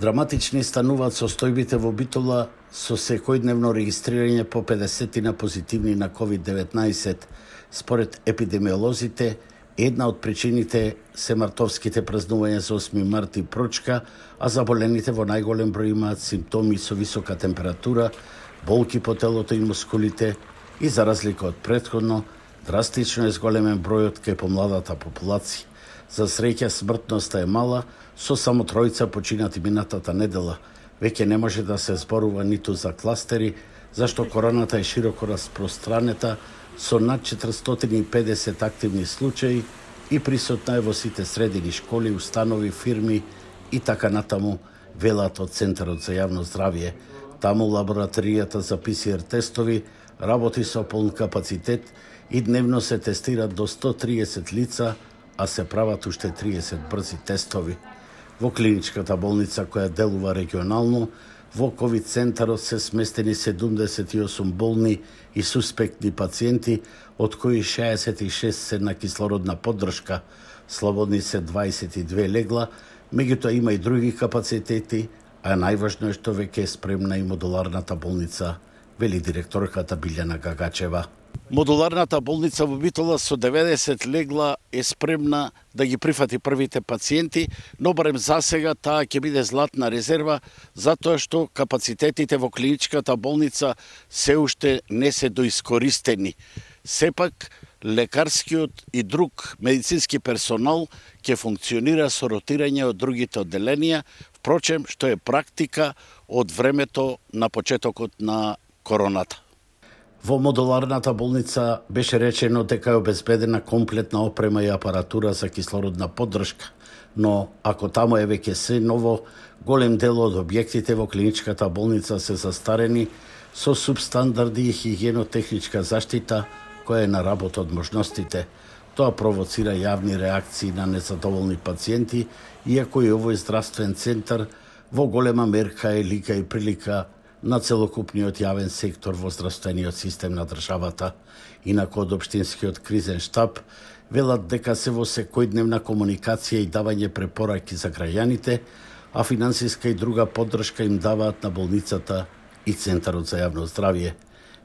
Драматични стануваат состојбите во Битола со секојдневно регистрирање по 50 на позитивни на COVID-19. Според епидемиолозите, една од причините се мартовските празнувања за 8 март и прочка, а заболените во најголем број имаат симптоми со висока температура, болки по телото и мускулите и за разлика од претходно, драстично е зголемен бројот кај помладата популација. За среќа смртноста е мала, со само тројца починати минатата недела. Веќе не може да се зборува ниту за кластери, зашто короната е широко распространета, со над 450 активни случаи и присутна е во сите средини школи, установи, фирми и така натаму, велат од Центарот за јавно здравје. Таму лабораторијата за ПСР тестови работи со полн капацитет и дневно се тестираат до 130 лица, а се прават уште 30 брзи тестови. Во клиничката болница која делува регионално, во ковид центарот се сместени 78 болни и суспектни пациенти, од кои 66 се на кислородна поддршка, слободни се 22 легла, меѓутоа има и други капацитети, а најважно е што веќе е спремна и модуларната болница, вели директорката Билјана Гагачева. Модуларната болница во Битола со 90 легла е спремна да ги прифати првите пациенти, но барем за сега таа ќе биде златна резерва, затоа што капацитетите во клиничката болница се уште не се доискористени. Сепак, лекарскиот и друг медицински персонал ќе функционира со ротирање од другите одделенија, впрочем, што е практика од времето на почетокот на короната. Во модуларната болница беше речено дека е обезбедена комплетна опрема и апаратура за кислородна поддршка, но ако таму е веќе се ново, голем дел од објектите во клиничката болница се застарени со субстандарди и хигиенотехничка заштита која е на работа од можностите. Тоа провоцира јавни реакции на незадоволни пациенти, иако и овој здравствен центар во голема мерка е лика и прилика на целокупниот јавен сектор во здравствениот систем на државата. Инаку од општинскиот кризен штаб велат дека се во секојдневна комуникација и давање препораки за граѓаните, а финансиска и друга поддршка им даваат на болницата и Центарот за јавно здравје.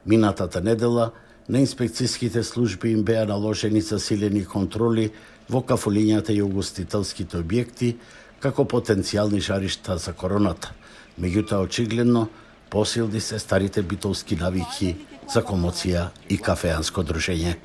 Минатата недела на инспекцијските служби им беа наложени засилени контроли во кафулињата и угостителските објекти како потенцијални жаришта за короната. Меѓутоа, очигледно, посилни се старите битолски навики за комоција и кафеанско дружење.